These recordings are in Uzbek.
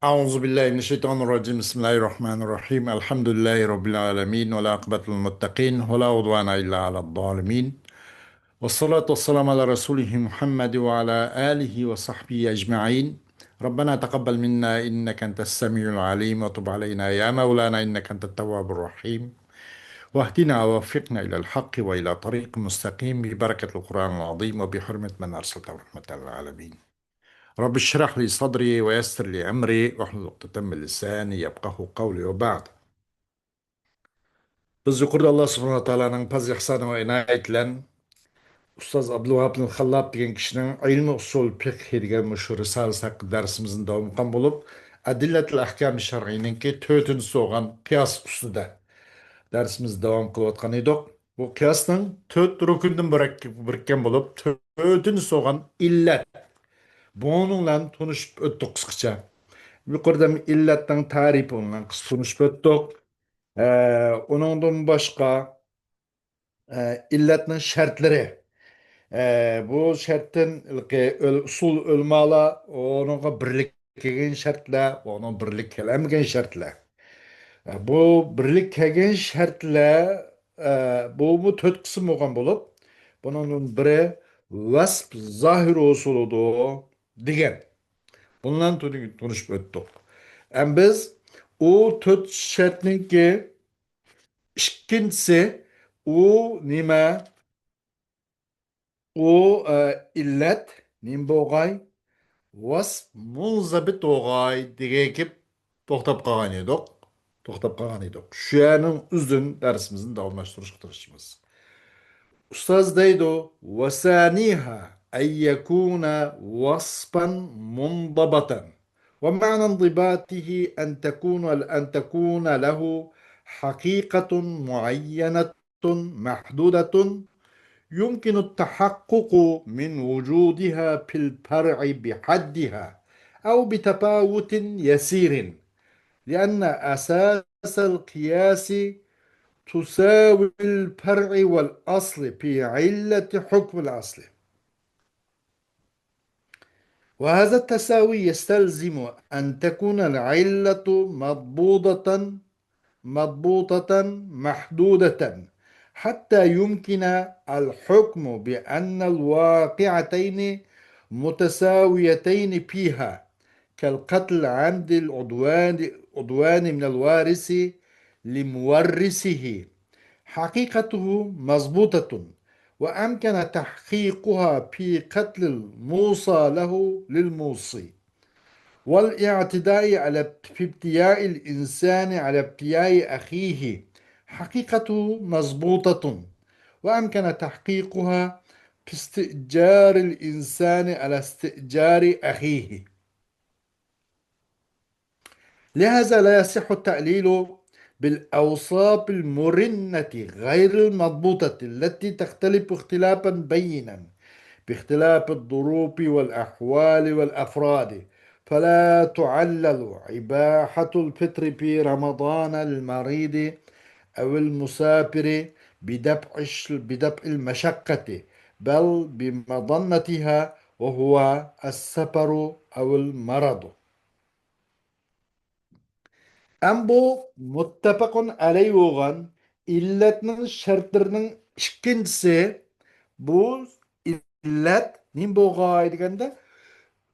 أعوذ بالله من الشيطان الرجيم بسم الله الرحمن الرحيم الحمد لله رب العالمين والعاقبة للمتقين ولا عدوان إلا على الظالمين والصلاة والسلام على رسوله محمد وعلى آله وصحبه أجمعين. ربنا تقبل منا إنك أنت السميع العليم وتب علينا يا مولانا إنك أنت التواب الرحيم واهدنا ووفقنا إلى الحق وإلى طريق مستقيم ببركة القرآن العظيم وبحرمة من أرسلته رحمة للعالمين. رب اشرح لي صدري ويسر لي أمري واحلل عقدة من لساني يفقهوا قولي وبعد. Biz yuqorida Alloh subhanahu va taoloning fazl ihsoni va inoyati bilan Ustoz Abdulvahab Xallob degan kishining ilmi usul fiqh degan mushu risolasi haqida darsimizni davom etgan bo'lib, Adillatul ahkam shar'iyninki 4-chi so'g'an qiyos ustida darsimizni davom qilayotgan edik. Bu qiyosning 4 rukundan birikkan bo'lib, 4-chi so'g'an illat. Bunun bilan tanishib o'tdik qisqacha. Yuqorida illatning tarifi bilan qisqa tanishib o'tdik. Onundan başqa illatning shartlari. Bu şartın usul ölmala, onunla birlik kelgen şartlar, onun birlik kelemgen şartlar. Bu birlik kelgen şartlar, bu dört kısım olgan bulup, bunun biri vasf zahir usuludu degen. Bundan tanışıp öttük. Biz o dört şartın ki ikkincisi o nime o illet nim boğay was munzabit oğay diye ki toxtab qalgan edik. Toxtab qalgan edik. Şuyanın uzun dersimizin davamlaştırışıq tırışımız. Ustaz deydi وثانيها أن يكون وصفا منضبطا ومعنى انضباطه أن تكون له حقيقة معينة محدودة يمكن التحقق من وجودها في الفرع بحدها أو بتفاوت يسير لأن أساس القياس تساوي الفرع والأصل في علة حكم الأصل. وهذا التساوي يستلزم أن تكون العلة مضبوطة محدودة حتى يمكن الحكم بأن الواقعتين متساويتين فيها كالقتل عمد العدوان من الوارث لمورثه حقيقته مضبوطة وأمكن تحقيقها في قتل الموصى له للموصي والاعتداء في ابتياء الإنسان على ابتياء أخيه حقيقته مضبوطة وأمكن تحقيقها في استئجار الإنسان على استئجار أخيه. لهذا لا يصح التعليل بالأوصاف المرنة غير المضبوطة التي تختلف اختلافا بينا باختلاف الظروف والأحوال والأفراد، فلا تعلل إباحة الفطر في رمضان للمريض أو المسافر بدفع المشقة بل بمظنتها وهو السفر أو المرض. Hem bu muttefakun aleyh olan illetinin şartlarının ikincisi bu illet nim boğay degende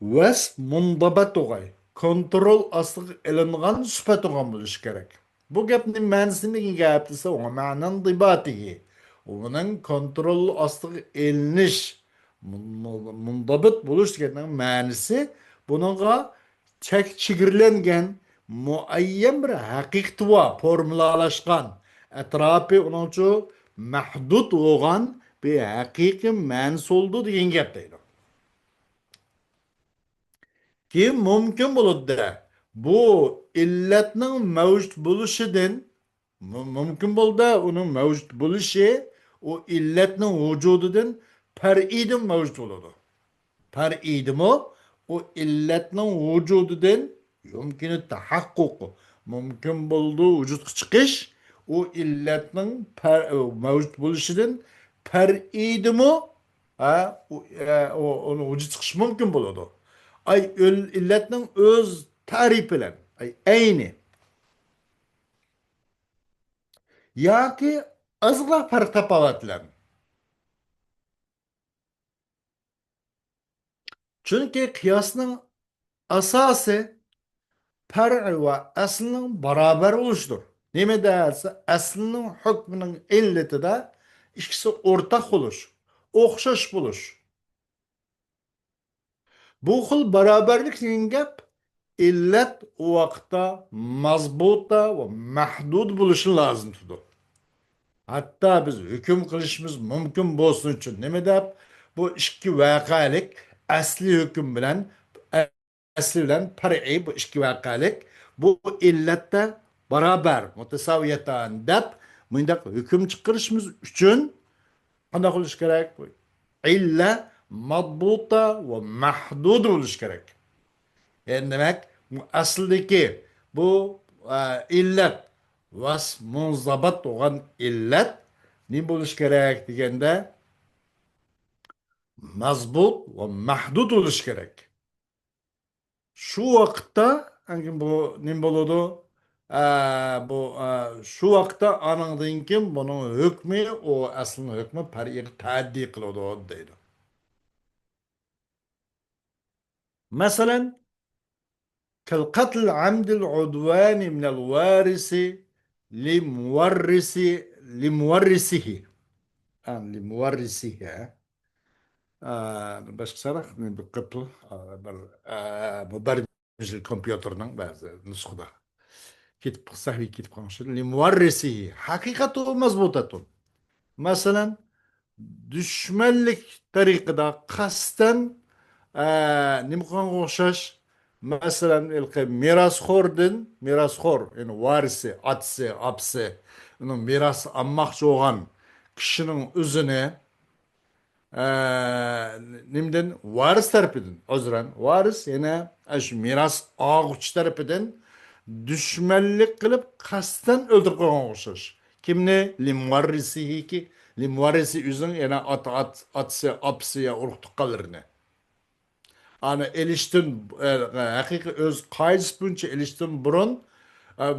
vas mundabat oğay. Kontrol aslı elingan süpet oğan buluş gerek. Bu gapning ma'nisini nega gapdisa o ma'nan dibatihi. Onun kontrol aslı eliniş mundabit buluş deganning ma'nisi bununla chegirlangan muayyan bir haqiqati var, formulalaşkan, etrafı onun için mahdud olan bir hakiki ma'nisi oldu degan gap deydi. Ki mumkin bo'ladi bu illatning mavjud bo'lishidan mumkin bo'ldi uning mavjud bo'lishi o illatning vujudidan far'idan mavjud bo'ladi. Far'idimi o illatning vujudidan yumkin tahaqquq mumkin bo'ldi vujudga chiqish o illatning mavjud bo'lishidan far'idimi onu vujud chiqish mumkin bo'ladi. Ay illetinin öz tarif bilan ayni yoki ozgina farq topoladilar. Chunki qiyosning asosi far'i va aslining barobar bo'lishidir. Nima dersa, aslining hukmining illatida ikkisi o'rtaq bo'lish, o'xshash bo'lish. Bu xil barobarlik degan gap illat u vaqtda mazbuta va mahdud bo'lishi lozim tutur. Hatto biz hukm qilishimiz mumkin bo'lsin uchun nima deb bu ikki voqelik asli hukm bilan asli bilan far'iy bu ikki voqelik bu illatda barobar mutasaviyatan deb bundaq hukm chiqarishimiz uchun qanday qilish kerak? İlla madbuta ve mahdud bo'lishi kerak. Yani demek bu asldaki bu illat vas munzabat olan illat ne bo'lishi kerak deganda mazbut ve mahdud bo'lishi kerak. Şu vaqtda bu ne bo'ladi? Bu şu vaqtda anandan keyin buning hukmi o aslini hukmi far'iy ta'ddi qiladi deydi. Masalan كالقتل عمد العدوان من الوارث لمورث لمورثه لمورثه باش صراحة بالقبل مبرمج الكمبيوتر بعض نسخة كتب صحيح كتب قنشر لمورثه حقيقته مضبوطة مثلا düşmanlık طريقة قصدا نمكن غشاش مثلا mirasxo'r yani varisi atsi apsi uni miras almoqchi bo'lgan kishining o'zini nimdan varis tarafidan uzran varis yana shu miras olg'uchi tarafidan dushmanlik qilib qasddan o'ldirib qo'ygan o'xshash kimni limvarrisihi limvarrisi o'zing yana atsi apsi ya urug' tuqqanlarini ana elishtin haqiqiy o'z qoidasi bo'yicha elishtin burun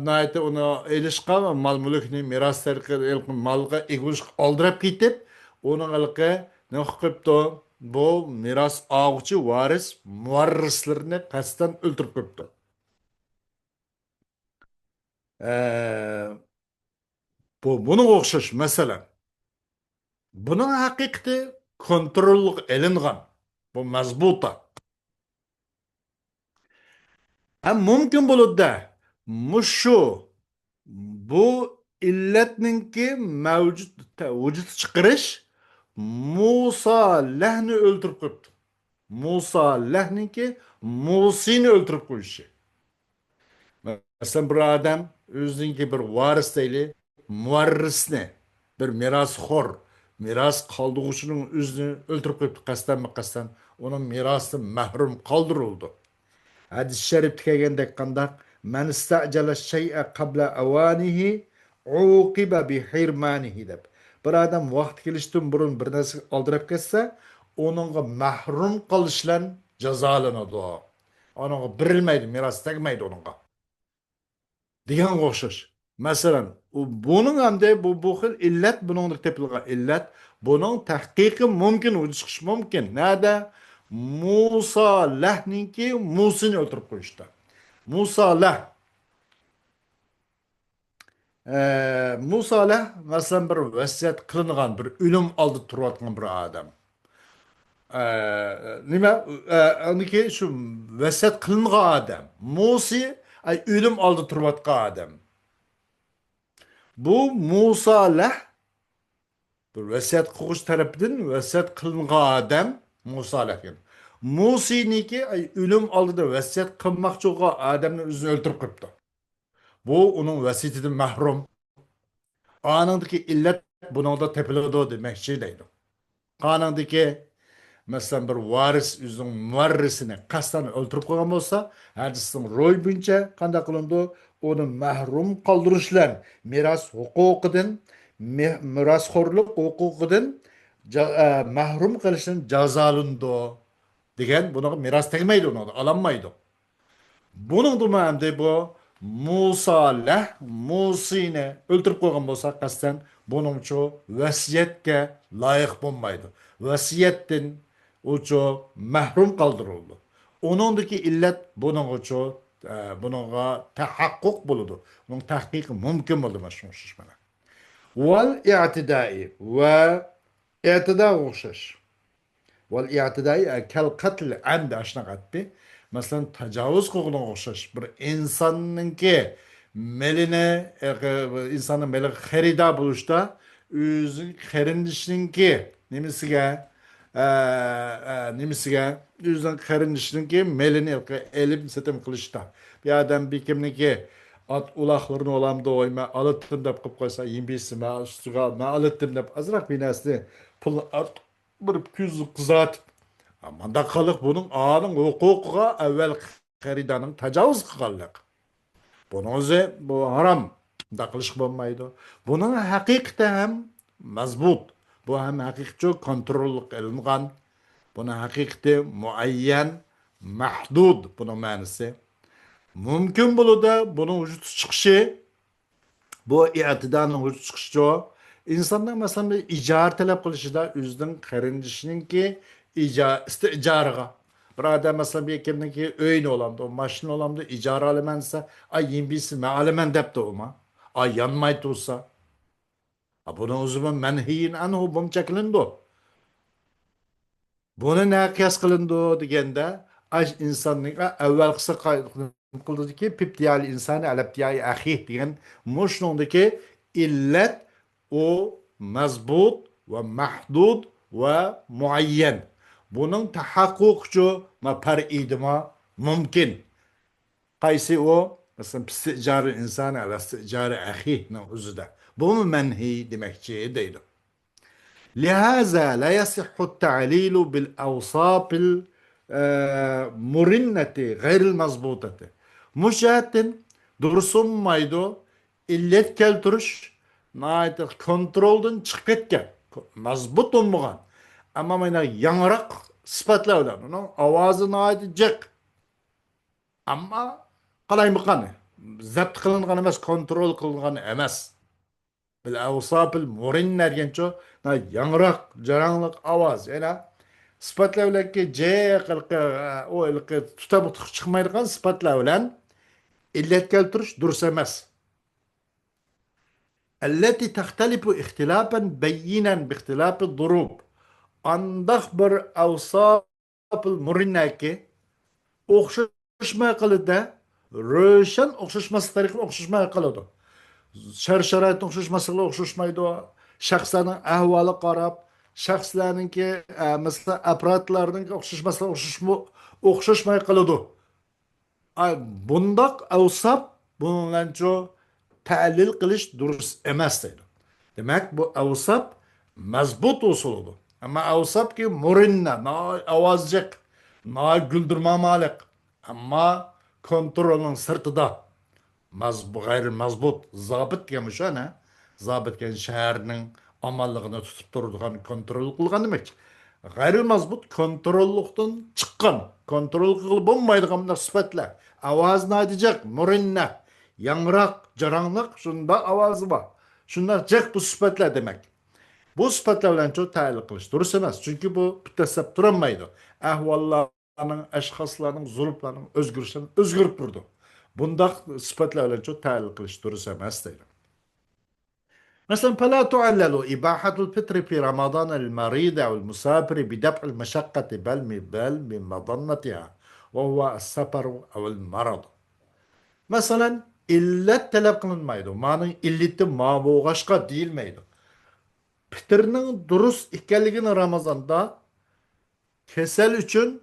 nayta uni elishqa mol mulkni meros tariqasida molga egish oldirib ketib uning ilqi ne qilibdi bu meros olg'uchi varis muvarrislarni qasddan o'ldirib qo'yibdi. Buning o'xshash masalan buning haqiqati kontrolga ilingan bu mazbuta hem mümkün bulup da muşu bu illetninki mevcut vücut çıkarış Musa lehni öldürüp koydu. Musa lehninki Musi'ni öldürüp koyuşu. Mesela bir adam özünki bir varis deyli muvarrisni bir mirasxo'r miras qoldiruvchining o'zini o'ldirib qo'yibdi qasddan qasddan onun mirasini mahrum qoldirildi. Hadis şerifte kelgandek qandaq man istajala shay'a qabla awanihi uqiba bi hirmanihi deb. Bir adam vaqt kelishdan burun bir narsa oldirib ketsa, onunga mahrum qilishlan jazolanadi. Onunga berilmaydi, miras tegmaydi onunga. Degan o'xshash. Masalan, bunun hamda bu xil illat buningda tepilgan illat, buning tahqiqi mumkin, o'zi chiqish mumkin. Nada? Musa lahninki Musini o'ldirib qo'yishdi. Musa lah Musa lah masalan bir vasiyat qilingan bir o'lim oldi turayotgan bir odam. Nima? Uniki shu vasiyat qilingan odam. Musi o'lim oldi turayotgan odam. Bu Musa lah bir vasiyat qiluvchi tarafidan vasiyat qilingan odam Musa lakin. Musi'niki ölüm oldida vasiyat qilmoqchi bo'lgan odamni o'zini o'ldirib qo'yibdi. Bu uning vasiyatidan mahrum. Qonundagi illat buningda tepiladi demoqchi deydi. Qonundagi masalan bir varis o'zining muvarrisini qasddan o'ldirib qo'ygan bo'lsa, hadisning ro'y bo'yicha qanday qilindi? Uni mahrum qoldirishlar miras huquqidan, mirasxo'rlik huquqidan mahrum qilishdan jazolandi degan bunaqa miras tegmaydi, uni olanmaydi. Bunun dumanda bu Musaleh, Musini o'ltirib qo'ygan bo'lsa qasddan buning uchun vasiyatga loyiq bo'lmaydi. Vasiyatdan uchu mahrum qoldirildi. Uningdagi illat buning uchun buningga tahaqquq bo'ladi. Buning tahqiqi mumkin bo'ldi mana shu ish bilan. Val i'tidai va i'tida o'xshash. والاعتداء كالقتل عمد اشنا قتبي مثلا تجاوز قوغنا o'xshash bir insonningki meline insonni meli xarida bo'lishda o'zi qarindishiningki nimasiga nimasiga o'zining qarindishiningki melini elib sitim qilishda bir odam bir kimniki ot uloqlarini olamda o'yma olitdim deb qilib qo'ysa yimbisi ma ustiga ma olitdim deb azroq bir narsani pul bir ko'zni qizartib manda qiliq buning oning huquqiga avval xaridaning tajovuz qilganlik buni o'zi bu harom bunda qilish bo'lmaydi buning haqiqati ham mazbut bu ham haqiqiy kontrol qilingan buni haqiqati muayyan mahdud buni ma'nosi mumkin bo'ladi buning vujud chiqishi bu i'tidoning vujud chiqishi insonlar masalan bir ijara talab qilishida o'zining qarindishininki ijaraga bir odam masalan bir kimniki uyni olamdi mashina olamdi ijara olaman desa ay yimbisi man olaman debdi umi ay yonmay tursa buni o'zi manhiyin anhu buncha qilindi buni na qiyos qilindi deganda aj insonning avval qilsa qildiki pibtiyali insani alabtiyai axih degan mushnundaki illat o mazbut ve mahdud ve muayyen. Bunun tahakkukçu ma par idima mümkün. Qaysi o? Mesela isticarı insan ala isticarı ahihne uzda. Bu mu menhi demekçi değil. لهذا لا يصح التعليل بالأوصاف المرنة غير المضبوطة. مشاهدة dursun maydo illet keltiriş nayda kontroldan chiqib ketgan mazbut bo'lmagan ammo mana yangroq sifatlar bilan uning ovozi nayda jiq ammo qalaymiqan zabt qilingan emas kontrol qilingan emas bil avsopil murinna degancha yangroq jarangliq ovoz yana sifatlar bilanki jiq o tutab chiqmaydigan sifatlar bilan illet keltirish durust emas التي تختلف اختلافا بينا باختلاف الضروب عندك بر اوصاف المرناكي o'xshashmay qiladi ro'shan o'xshashmas tariqa o'xshashmay qiladi shart o'xshashmasligiga o'xshashmaydi shaxslarning ahvoli qarab shaxslarningki masalan apparatlarning o'xshashmasligi o'xshashmay qiladi bundoq avsab bunlancho ta'lil qilish durust emas deydi. Demak bu avsab mazbut usulidir. Ama avsabki murinna, ovozjiq, guldirmamalik, ama kontrolning sirtida g'ayri mazbut zobit degan o'sha ne? Zobit degan shaharning omonligini tutib turadigan kontrol qilgan demak. G'ayri mazbut kontrollikdan chiqqan, kontrol qilib bo'lmaydigan sifatlar. Ovozni aytijaq, murinna yangroq jarangliq shunda ovozi bor shundan jiq bu sifatlar demak bu sifatlar bilan ta'lil qilish durust emas chunki bu bittasab turolmaydi ahvollarning ashxoslarning zulmlarning o'zgarishlarini o'zgarib turdi bundoq sifatlar bilan ta'lil qilish durust emas deydi مثلا فلا تعلل إباحة الفطر في رمضان المريض أو المسافر بدفع المشقة بل من مظنتها وهو السفر أو المرض مثلا illet talep kılınmaydı. Manın illeti ma boğaşka değilmeydi. Fitrinin durust ikelligini Ramazan'da kesel için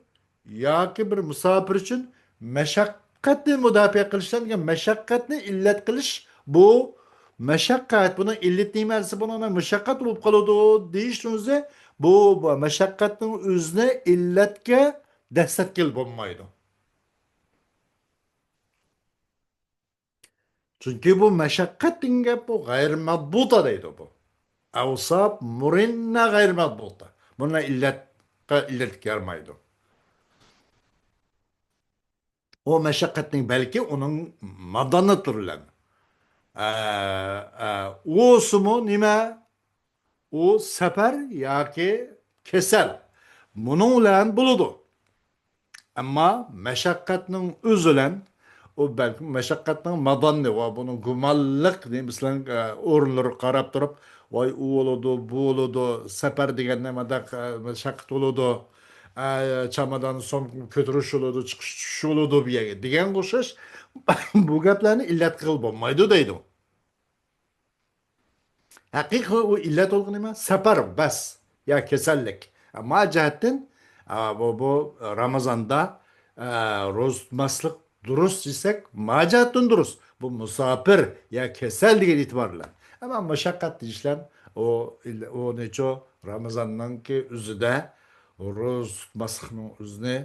ya ki bir misafir için meşakkatli müdafaa kılıştan ki meşakkatli illet kılış bu meşakkat bunun illet nimersi buna meşakkat olup kalıyordu deyişinizde bu meşakkatin üzerine illetke destekil bulmaydı. Çünkü bu meşakkat dinge bu gayrimadbuta deydi bu. Avsap murinna gayrimadbuta. Buna illet gelmeydi. O meşakkatning balki uning madaniyati bilan. O'simi nima? U safar yoki kasal. Buning bilan bo'ladi. Ammo mashaqqatning o'zi bilan u balki mashaqqatning madonni va buni gumonliq deymislar o'rinlari qarab turib, voy u bo'ladi, bu bo'ladi, safar degan nimada mashaqqat bo'ladi, chamadon so'm ko'tarish bo'ladi, chiqish tushish bo'ladi bu yerga degan o'xshash bu gaplarni illat qilib bo'lmaydi deydi. Haqiqiy u illat bo'lgan emas, safar bas ya kasallik. Ammo jihatdan bu Ramazonda ro'za tutmaslik durust desak, majihatdan durust. Bu musafir ya kasal degan e'tibor bilan. Ammo mashaqqat deyishlar o necha Ramazonnanki o'zida ro'za tutmaslikning o'zini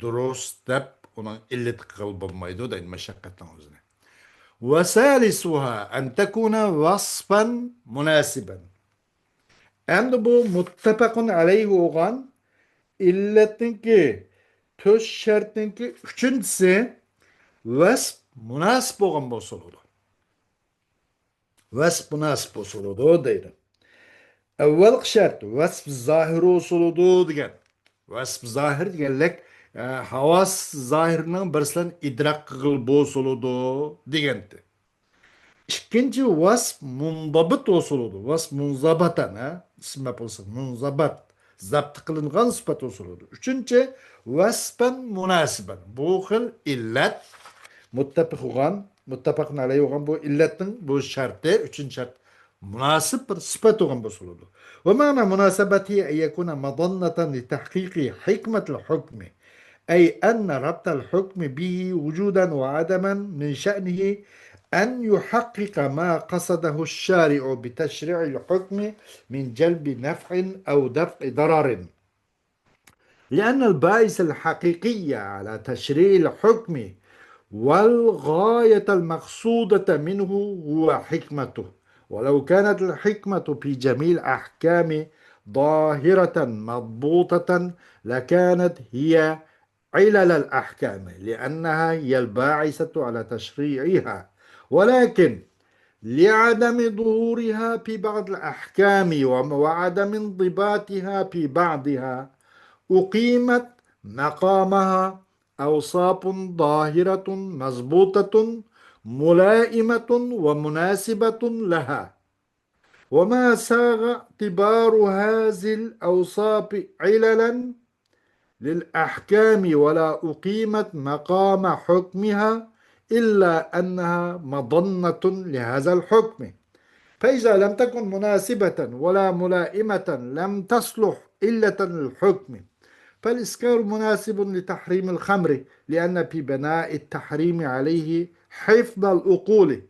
durust deb uning illat qilib bo'lmaydi deydi mashaqqatning o'zini. وثالثها أن تكون وصفا مناسبا. Endi bu muttafaqun alayhi bo'lgan illatninki to'rt shartninki uchinchisi vasf munosib bo'lgan bo'lsa bo'ladi. Vasf munosib bo'lsa bo'ladi deydi. Avvalgi shart vasf zohir bo'lsa bo'ladi degan. Vasf zohir deganlik havas zohirining birisidan idrok qilib bo'lsa bo'ladi degandi. İkinci vasf mundabit olsuludu. Vasf munzabatan isme olsa munzabat. Zapt kılınan sıfat olsuludu. Üçüncü vasfen münasiben. Bu xil illet muttafakun aleyhi olan bu illetin bu şartı üçüncü şart münasip bir sıfat olan bu olsuludu. Ve ma'na münasebeti en yekuna madannatan li tahkiki hikmetil hukmi. أي أن ربط الحكم به وجودا وعدما من شأنه أن يحقق ما قصده الشارع بتشريع الحكم من جلب نفع أو دفع ضرر، لأن الباعث الحقيقي على تشريع الحكم والغاية المقصودة منه هو حكمته، ولو كانت الحكمة في جميع الأحكام ظاهرة مضبوطة لكانت هي علل الأحكام لأنها هي الباعثة على تشريعها، ولكن لعدم ظهورها في بعض الأحكام وعدم انضباطها في بعضها أقيمت مقامها أوصاف ظاهرة مضبوطة ملائمة ومناسبة لها، وما ساغ اعتبار هذه الأوصاف عللا للأحكام ولا أقيمت مقام حكمها إلا أنها مظنة لهذا الحكم، فإذا لم تكن مناسبة ولا ملائمة لم تصلح إلة للحكم. فالإسكار مناسب لتحريم الخمر لأن في بناء التحريم عليه حفظ العقول،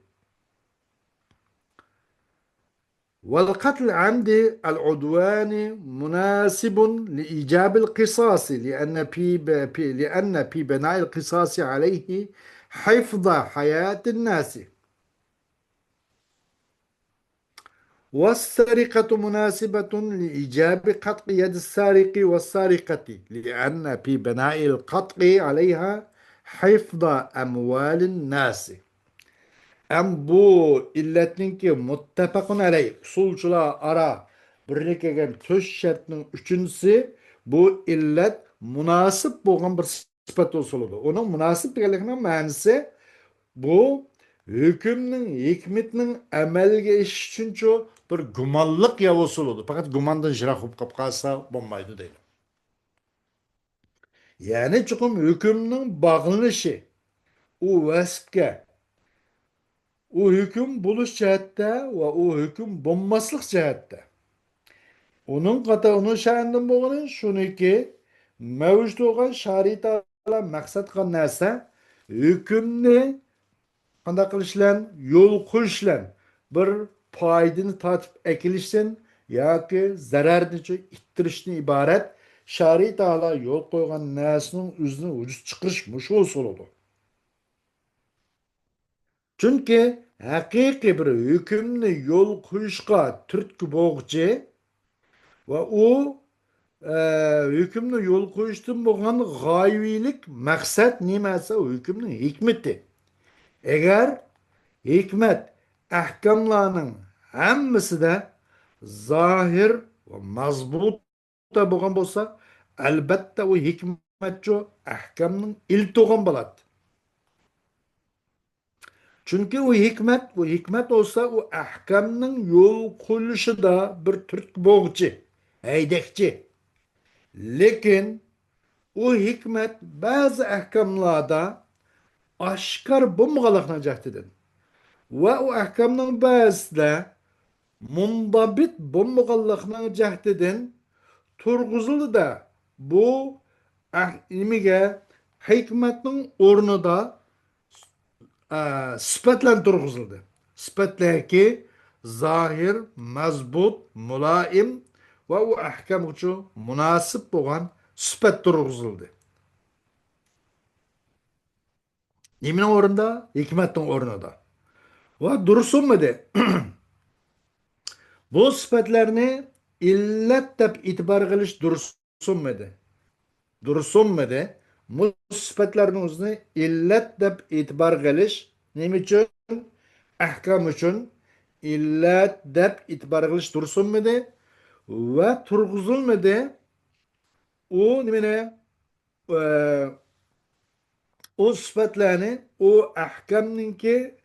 والقتل العمد العدوان مناسب لإيجاب القصاص لأن في بناء القصاص عليه حفظ حياة الناس، والسرقة مناسبة لإيجاب قطع يد السارق والسارقة لأن في بناء القطع عليها حفظ أموال الناس. Bu illetninki muttafaqun aleyh usulcular ara birleşken töz şartının üçüncüsü bu illet münasip bo'lgan bir sıfat olsuludu. Onun münasip deganliginin ma'nosi bu hükümnin hikmetinin amalga eshishi uchunchu bir gumonliq ya olsuludu. Fakat gumondan yiroq bo'lib qolib qolsa bo'lmaydi deydi. Ya'ni chuqum hükümnin bağlanışı u vasfga u hüküm buluş cihatte ve o hüküm bulmaslık cihatte. Onun şahından boğanın şunu ki mevcut olan şarita maksat kan neyse hükümni kanda kılışlan yol kılışlan bir paydını tatip ekilişsin ya ki zararını ittirişini ibaret şarita yol koygan nesinin üzerine ucuz çıkışmış olsun oldu. Çünkü haqiqiy bir hükümni yol qo'yishga turtki bo'lg'uchi va u hükümni yol koyuştun boğan gayevilik maksat nimesi o hükümün hikmeti. Eğer hikmet ahkamlarının hemmisi de zahir ve mazbut da boğan bolsa elbette o hikmetço ahkamının iltoğan bolat. Çünkü o hikmet olsa o ahkamının yol koyuluşu da bir Türk boğçı, heydekçi. Lekin o hikmet bazı ahkamlarda aşkar bulmagalıknacaktır. Ve o ahkamның bazısı da mundabit bulmagalıknacaktır. Turguzuldu da bu nimige hikmetning o'rnida sifatlan turg'izildi. Sifatlarki zohir, mazbut, muloyim va u ahkam uchun munosib bo'lgan sifat turg'izildi. Nimaning o'rnida? Hikmatning o'rnida. Va dursunmidi? Bu sifatlarni illat deb e'tibor qilish dursunmidi? Dursunmidi? Bu sifatlarni o'zini illat deb e'tibor qilish nima uchun? Ahkam uchun illat deb e'tibor qilish dursunmidi? Va turg'izilmidi? U nimani? e, O sifatlarni o ahkamninki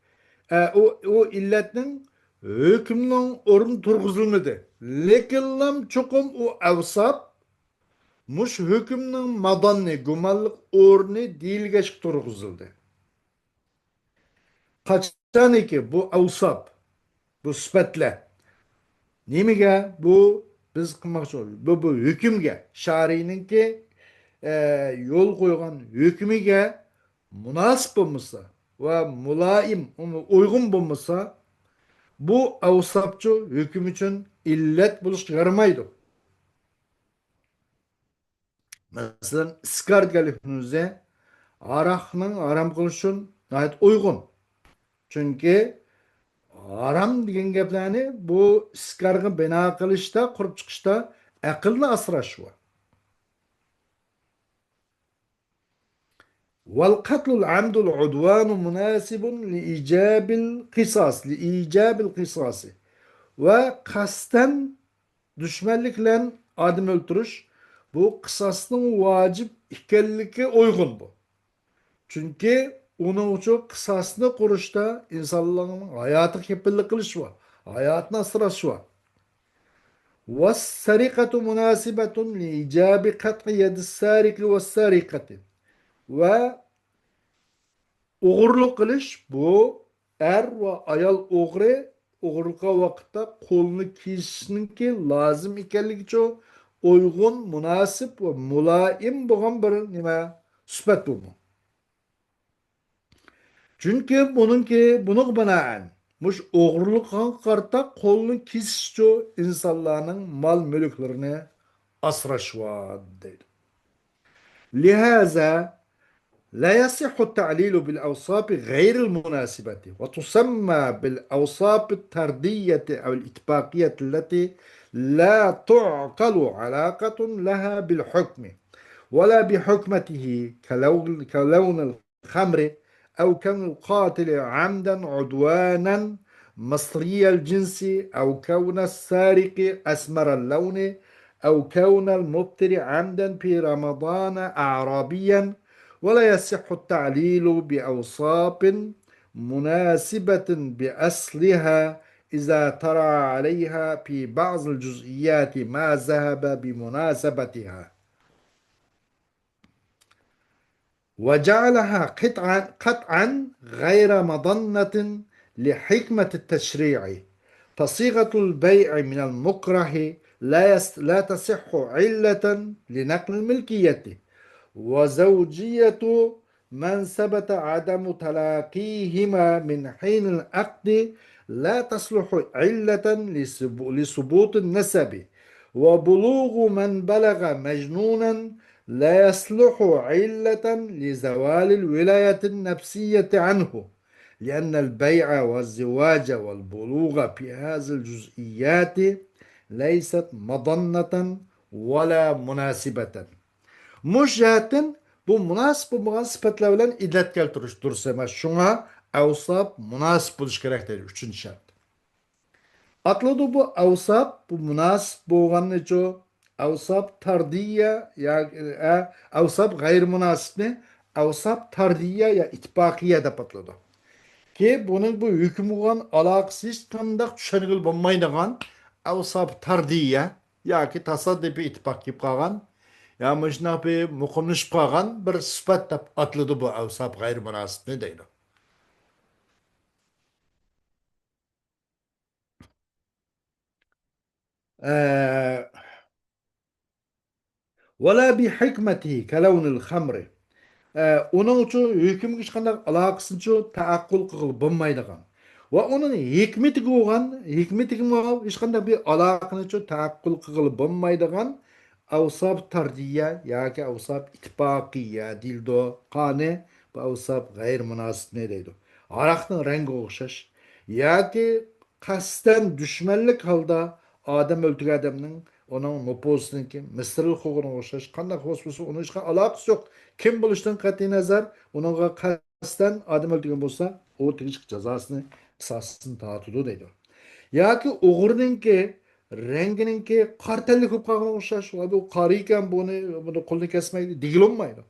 o illatning hükmünün o'rni turg'izilmadi. Lekin lam cho'qim o avsab mush hükmning madonni gumonliq o'rni deyilgach turg'izildi. Qachoniki bu avsab, bu sifatlar nimaga bu biz qilmoqchi bu hukmga shariyninki yo'l qo'ygan hukmiga munosib bo'lmasa va muloyim uni uyg'un bo'lmasa bu avsobchi hukm uchun illat bo'lishga yaramaydi. Masalan, iskar deganligimizda aroqning harom qilish uchun g'oyat uyg'un. Chunki harom degan gaplarni bu iskarga bino qilishda, qurib chiqishda aqlni asrash bor. والقتل العمد العدوان مناسب لإيجاب القصاص ve kasten düşmanlıkla adam öldürüş bu kısasının vacip ikenlike uygun bu. Çünkü onun için kısasını kuruşta insanların hayatı kepillik kılıç var. Hayatına asıraş var. والسرقة مناسبة لإيجاب قطع يد السارق والسارقة ve o'g'irlik qilish bu er va ayol o'g'irlikqa vaqtda qo'lni kesishniki lozim ekanligi uchun uyg'un, munosib va muloyim bo'lgan bir nima sifat bu. Chunki bunga binoan mush o'g'irlikqa qarta qo'lni kesish uchun insonlarning mol mulklarini asrashvat deydi. Lihaza لا يصح التعليل بالأوصاف غير المناسبة وتسمى بالأوصاف الطردية أو الإطباقية التي لا تعقل علاقة لها بالحكم ولا بحكمته كلون الخمر أو كون القاتل عمدا عدوانا مصري الجنس أو كون السارق أسمر اللون أو كون المبتر عمدا في رمضان أعرابيا ولا يصح التعليل بأوصاف مناسبة بأصلها إذا ترى عليها في بعض الجزئيات ما ذهب بمناسبتها وجعلها قطعا غير مظنة لحكمة التشريع. فصيغة البيع من المكره لا تصح علة لنقل الملكية، وزوجية من ثبت عدم تلاقيهما من حين العقد لا تصلح علة لثبوت النسب، وبلوغ من بلغ مجنونا لا يصلح علة لزوال الولاية النفسية عنه، لأن البيع والزواج والبلوغ في هذه الجزئيات ليست مظنة ve la münasibeten. Muş jihatdan bu münasip bo'lmagan sifatlar bilan illat keltirish durust emas. Shunga avsab munosib bo'lish kerak deydi. Uchinchi shart. Atladı bu avsab bu münasip bo'lganicha avsab tardiya ya avsab g'ayr münasibni avsab tardiya ya ittifoqiya deb atladı. Ki bunun bu hüküm olan alakası hiç tanıdık düşenigil bo'lmaydigan avsab tardiya yoki tasaddufiy ittifoq kelib qolgan ya mujnaq bir muqimlashib qolgan bir sifat deb atladi bu avsab g'ayr munosibni deydi. ولا بحكمته كلون الخمر onun için hüküm kışkandak alakasınca taakkul kıl bulmaydıgan. Ve onun hikmeti olan, hikmeti gibi kışkandak bir alakasınca taakkul kıl bulmaydıgan avsab tardiye ya ki avsab ittifakiye dildo kane bu avsab gayr münasip ne deydi. Arakın rengi okşaş ya ki kasten düşmanlık halda adam öldürü adamın onun nüfusunun Mısırlı hukukuna okşaş. Kandak hoşbusu onun hiç alakası yok. Kim buluştan kat'i nazar onunla kasten adam öldürgen bolsa o tigişik cezasını kısasını dağıtıdı deydi. Ya ki uğurunun ki renginin ki kartellik hukukuna okşaş. Abi o karıyken bunu kolunu kesmeydi. Digil olmaydı.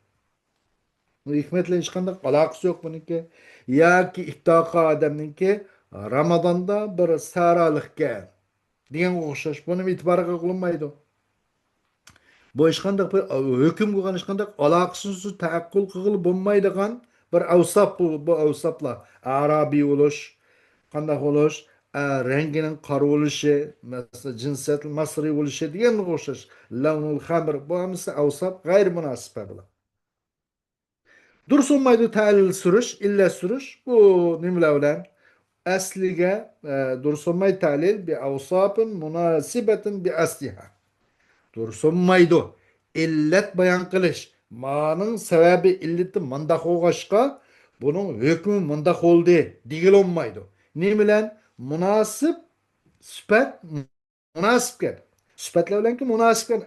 Bu hikmetle hiç kandak alakası yok bunun ki. Ya ki iftaka adamın ki Ramazan'da bir saralık gel. Diyen okşaş. Bunun itibarı kılınmaydı. Bu ешқандай bir hüküm kılgan ешқандай alakasız taakkul kılıp bulmaydıgan bir avsap bu avsapla Arabi oluş, kandak oluş, renginin karı oluşu, mesela cinsiyet Mısri oluşu diyen okşaş. Lawnul hamr bu hamısı avsap gayr münasip bula. Dursunmaydı ta'lil sürüş, illa sürüş bu nimle bilen asliga dursunmay ta'lil bi avsapın münasibetin bi asliha. Dursunmaydı. İllet bayan kılış. Manın sebebi illeti mandak olgaçka bunun hükmü mandak oldu. Digil olmaydı. Ne bilen? Münasip süpet münasipken. Süpetle bilen ki münasipken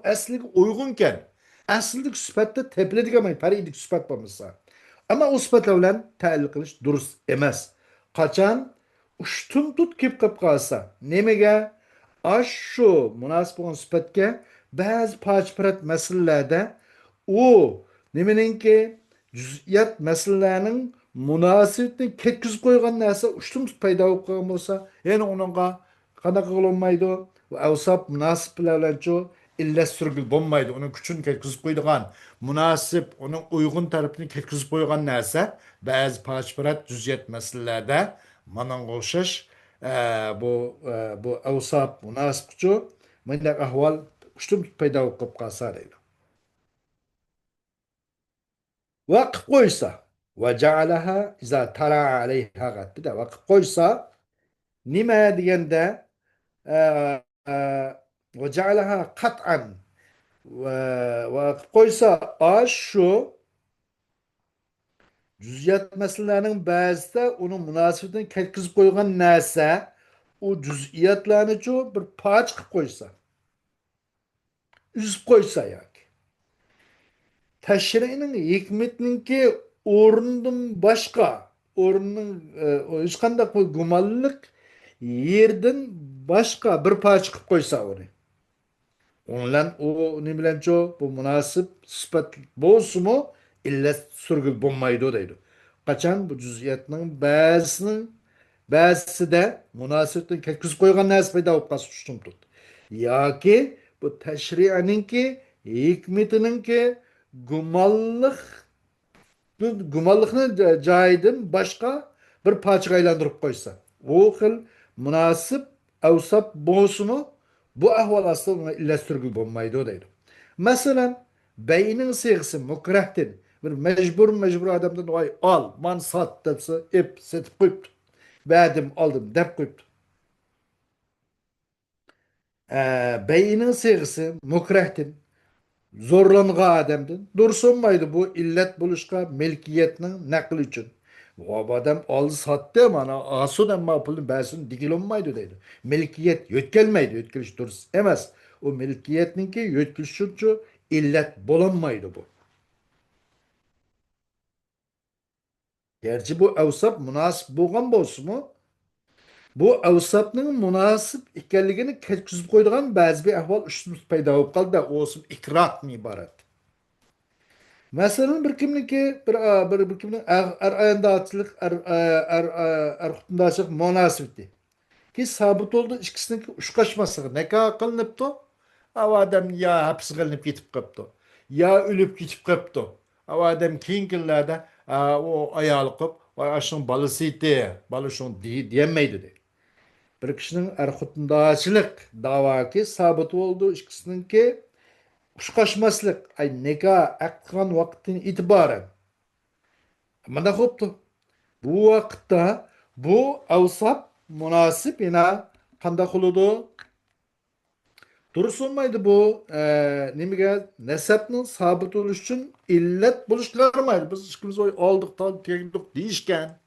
eslik uygunken asıldık süpette tepledik ama peridik süpet olmasa. Ama o süpetle bilen ta'lil kılış durust emas. Kaçan uçtun tut kip kip kalsa. Nemege? Aş şu münasip olan süpetke bazı parçaparat meselelerde o nemeninki cüz'iyat meselelerinin münasibetini ketkizip koygan narsa uçtum payda bo'lib qolgan bo'lsa yana uningga qanaqa qilinmaydi va avsab munosib bilancho illat surgil bo'lmaydi uning kuchini ketkizib qo'ydigan munosib uning uyg'un tarafini ketkizib qo'ygan narsa ba'zi parchaparat juz'iyat masalalarda mananga o'xshash bu avsab munosibchu bunday ahvol uçtum paydo bo'lib qolsa deydi. Vaqf qo'ysa va ja'alaha iza tara alayha g'atbida vaqf qo'ysa nima deganda va ja'alaha qat'an vaqf qo'ysa shu juz'iyat masalalarning ba'zida uning munosabatini ketkizib qo'ygan narsa u juz'iyatlarni bir poch qilib qo'ysa uzib qo'ysa yoki təşri'nin hikmetninki orundan başqa, orunun hech qanday gumonliq yerdan boshqa bir parcha qilib qo'ysa uni. Ondan o ne bilenço bu münasip sıfat bolsumu illet surgul bulmaydı deydi. Kaçan bu cüziyatının bazısı da münasibetin ketküz koygan nas payda olup qas uçtum tut. Ya ki bu teşri'ninki hikmetininki gumallık gumallıkni joyidan boshqa bir parchaga aylantirib qo'ysa u xil munosib avsab bo'lsimi bu ahvol aslida illat surgul bo'lmaydi deydi. Masalan beynin sig'isi mukrahdan bir mecbur odamdan voy al man sot debsa ep setib qo'yibdi badim oldim deb qo'yibdi. Beynin sig'isi mukrahdan zo'rlangan odamdan dursunmaydi bu illat bo'lishga milkiyatning naqli uchun. Bu odam oldi sotdi mana asud amma pulni bersin digilolmaydi deydi. Milkiyat yo'tkalmaydi, yo'tkalish durust emas. O milkiyetninki yötkülüşüncü illet bulanmaydı bu. Gerçi bu evsap münasip bolgan bolsunmu? Bu evsapның münasip ekanligini ketkizib qo'ydigan ba'zi bir ahvol ustimiz paydo bo'lib qoldi da o'sim ikrohdan iborat. Masalan bir kimniki bir kimning ayandochilik huquqdoshlik munosabati ki sabit oldu ikkisiniki ushqashmasligi nikoh qilinibdi. O adam ya hapsga qilinib ketib qolibdi, ya o'lib ketib qolibdi. O adam keyingi kunlarda o ayol qilib, "Voy, shuning bolasi edi, bola shuni demaydi" bir kişinin erkutundağçılık davaki sabit oldu. İkisininki uşkaşmaslık. Ay nikah akılan vaktin itibaren. Ama da koptu. Bu vakitte bu avsap münasip yine kandak oludu. Durus olmaydı bu nimige nesepnin sabit oluş için illet buluş çıkarmaydı. Biz işimizi aldık da teknik değişken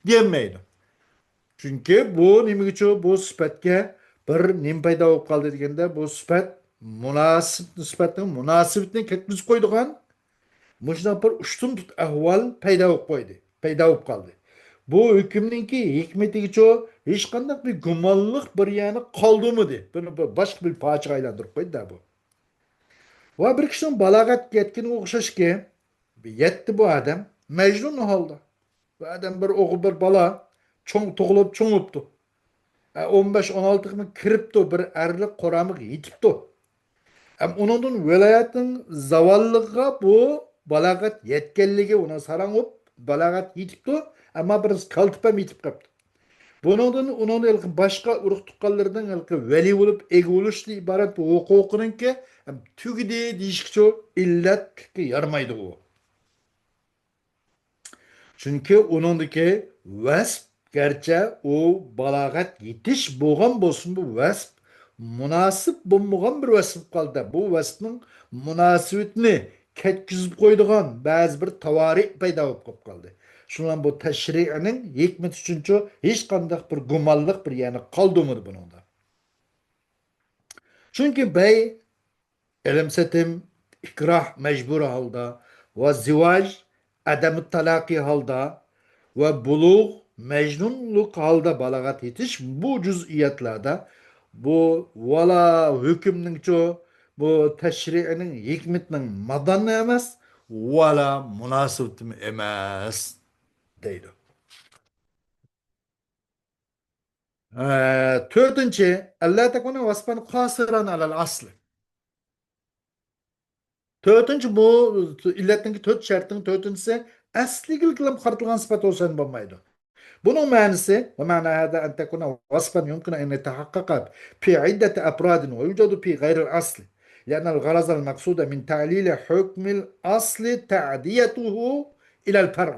diyemeydi. Çünkü bu nima uchun bu sifatga bir nim paydo bo'lib qoldi deganda bu sifat munosib nisbatning munosabatini ketkizib qo'ydigan shunday bir ustun ahvol paydo bo'lib qo'ydi, paydo bo'lib qoldi. Bu hukmninki hikmatigacha hech qanday bir gumonliq bir yani qoldimidi? Buni boshqa bir pochiga aylantirib qo'ydi bu. Va bir kishining balog'atga yetganga o'xshashki, yetdi bu odam majnun holda. Bu odam bir o'g'il bir bola çoğ tug'ilib cho'ngibdi. 15-16 ming kiribdi, bir erlik qoramiga yetibdi. Uningdan viloyatning zavolligiga bu balog'at yetganligi uni sarang'ib balog'at yetibdi, ammo bir kaltipam yetib qolibdi. Buningdan uning boshqa urug' tuqqanlardan vali bo'lib ega bo'lishdan iborat bu huquqininki tugidi deyishkicha illatga yarmaydi u. Çünkü onundaki vasf gerçi o balagat yetiş boğan bolsun bu vasf münasip bulmagan bir vasf kaldı. Bu vasfın münasibetini ketkizip koyduğun bazı bir tavari payda olup kaldı. Şundan bu teşri'nin hikmet üçüncü hiç kandak bir gumallık bir yani kaldı mı bunun da. Çünkü bey elimsetim ikrah mecbur halda ve zivaj adem talaki halda ve buluğ mecnunluk halda balagat yetiş bu cüz'iyatlerde bu vala hükümnün çoğu bu teşri'nin hikmetinin madanı emez vala münasibetim emez deydi. Dördüncü Allah tekune vasfan kasıran alal aslı. Dördüncü bu illetteki dört şartın dördüncüsü asli kılım kartılgan sıfat olsan bulmaydı. Bunun manası ve ma'na hada en tekuna vasfan yumkin en yetahakkaka fi iddeti afradin ve yucadu fi gayril asli. لأن الغرض المقصود من تعليل حكم الأصل تعديته إلى الفرع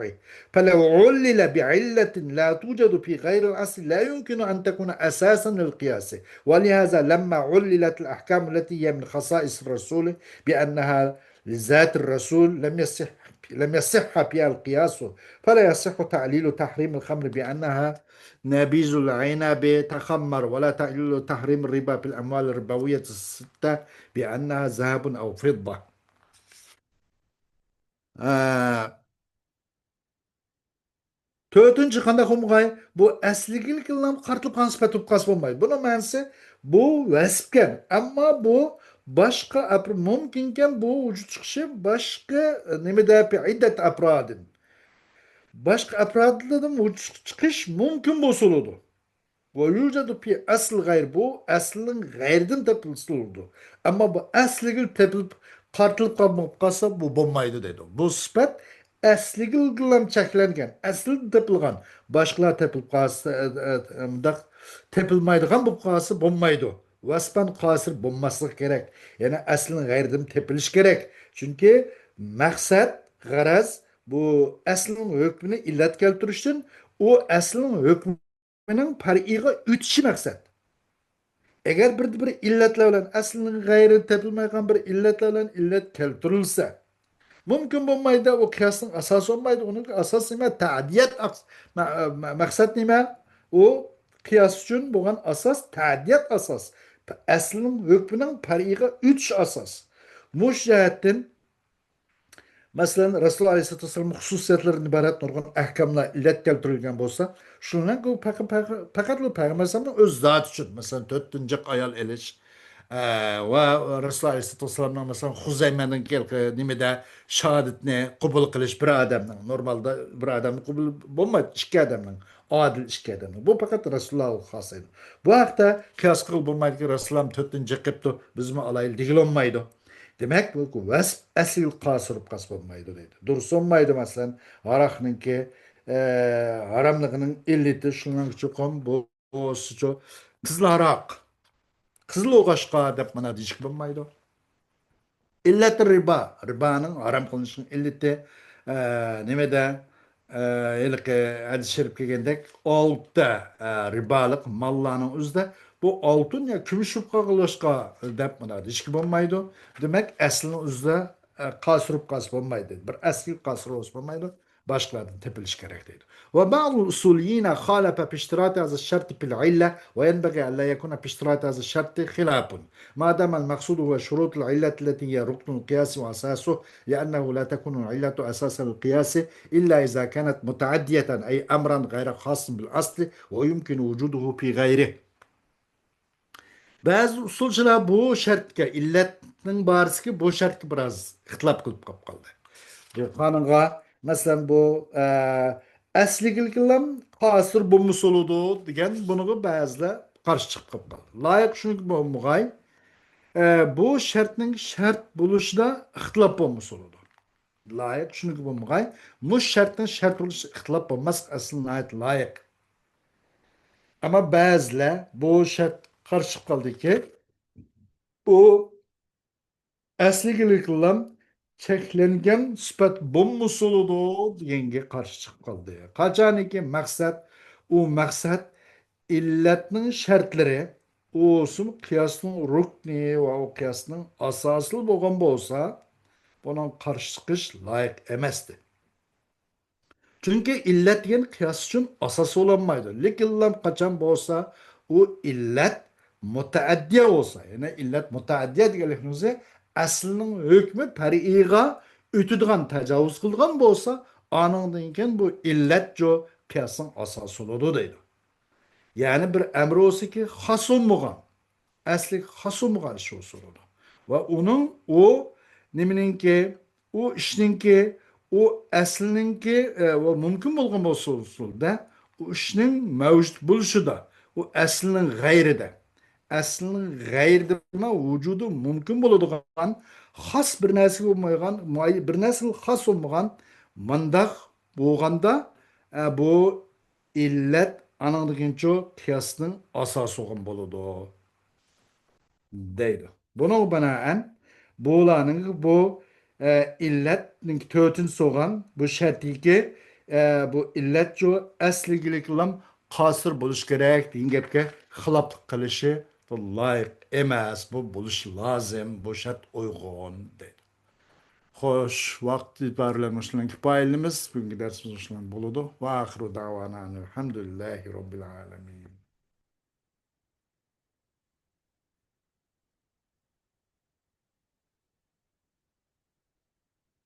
فلو علل بعلة لا توجد في غير الأصل لا يمكن أن تكون أساسا للقياس ولهذا لما عللت الأحكام التي هي من خصائص الرسول بأنها لذات الرسول لم يصح فيها القياس فلا يصح تعليل تحريم الخمر بأنها نبيذ العنب تخمر ولا تعليل تحريم الربا في الأموال الربوية الستة بأنها ذهب أو فضة. Dördüncü kandak olmay bu esligilik yıldan kartılıp kansıpet tupkas olmay. Bunun manası bu vesipken ama bu başka mümkünken bu vücut çıkışı başka neme de iddet apradın. Başka apradlardan vücut çıkış mümkün bozuldu. Ve yücadu pi asıl gayr bu aslın gayrdan tepilsildi. Ama bu asligil tepilip kartılıp kalsa bu bulmaydı dedi. Bu sıfat asligil dilam çeklengen, asıl tepilgan. Başkalar tepilip kalsa tepilmaydıgan bu kalsa bulmaydı. Vaspan kasır bulması gerek. Yani aslın gayrdan tepiliş gerek. Çünkü maksat, garaz bu aslın hükmünü illet keltiriştin o aslın hükmü far'iga o'tishi maqsad. Agar bir illatlar bilan aslning g'ayri topilmagan bir illatlar bilan illat keltirilsa, mumkin bo'lmaydi, u qiyosning asosi bo'lmaydi. Uning asosi nima? Ta'diyat maqsad nima? U qiyos uchun bo'lgan asos ta'diyat asos. Aslının hükmünün pariga 3 asas. Muş cihetten mesela Resulullah Aleyhisselatü Vesselam'ın hususiyetlerinden ibaret nurgun ahkamla illet keltirilgen bolsa, şundan ki fakat o Peygamber Aleyhisselam'ın öz zat için, mesela dörtüncü ayal eliş, ve Resulullah Aleyhisselatü Vesselam'ın mesela Huzeyme'nin kelki nimede şehadetini kubul kılış bir adamın, normalde bir adamın kubul bulmaydı, iki adamın, adil iki adamın. Bu fakat Resulullah'ın hasıydı. Bu hakta kıyas kıl bulmaydı ki Resulullah'ın dörtüncü kıptı, bizim alaylı değil olmaydı. Demek bu esil kasırıp kasbanmaydı deydi. Dursunmaydı mesela haraknınki haramlığının illeti şundan çıkan bu suçu kızıl harak, kızıl oğaşka dep bana diyecek bulmaydı. İlleti riba. Ribanın haram kılınışının illeti nimede ilk hadis-i şerif kelgендek olta ribalık mallarının üzde bu altın ya kümüş rubqa kılışqa dep bana dişki bolmaydı. Demek aslının üzde kasırıp kas bolmaydı. Bir asli kasır olmaydı. Başkalardan tepiliş gerekliydi. وبعض الأصوليين خالف في اشتراط هذا الشرط في العلة وينبغي أن لا يكون في اشتراط هذا الشرط خلاف ما دام المقصود هو شروط العلة التي هي ركن القياس وأساسه لأنه لا تكون العلة أساسا للقياس إلا إذا كانت متعدية أي أمرا غير خاص بالأصل ويمكن وجوده في غيره. Bazı usulcular bu şartga illetning barisi bu şartga biraz ixtilof qilib qoldi. Qonunga masalan bu asligilam qasir bo'lmasa bo'ladi degan buniga ba'zilar qarshi chiqib qoldi. Loyiq shunga bo'lmag'ay bu şartning shart bo'lishida ixtilof bo'lmasa bo'ladi. Loyiq shunga bo'lmag'ay bu shartning shart bo'lishi ixtilof bo'lmas aslida loyiq. Ama ba'zilar bu shart qarshi chiqib qoldiki bu asligiliklam cheklangan sifat bo'lmasuludu deganga qarshi chiqib qoldi. Qachoniki maqsad u maqsad illatning shartlari o'sim qiyosning rukni va u qiyosning asosi bo'lgan bo'lsa, bunun qarshi chiqish loyiq emasdi. Çünkü illet degan qiyos uchun asos bo'lolmaydi. Lekin qachon bo'lsa u illat mutaaddiya bo'lsa, ya'ni illat mutaaddiya deganligimiz aslining hukmi pariga o'tadigan tajovuz qilgan bo'lsa, anandan keyin bu illat jo qiyosning asosi bo'ladi deydi. Ya'ni bir amr bo'lsa ki xos bo'lmagan, asli xos bo'lmagan ish bo'lsa va uning u nimaninki u ishninki o aslinki va mumkin bo'lgan bo'lsa usulda u ishning mavjud bo'lishida u aslning g'ayrida aslning g'ayrida vujudi mumkin bo'ladigan xos bir narsa bo'lmagan bir narsa xos bo'lmagan mandaq bo'lganda bu illat anandikincho qiyosning asosi bo'ladi deydi. Buna binaen buğulanın bu illetning tötün soğan bu şartiki bu illet jo asligiliklam qasır buluş gerek deyin gepke xilaplık kılışı layık emas bu buluş lazım bu şart uygun deydi. Hoş vaqt itibariyle kifayelimiz bugünkü dersimiz buludu. Ve ahiru davana elhamdülillahi rabbil alemin.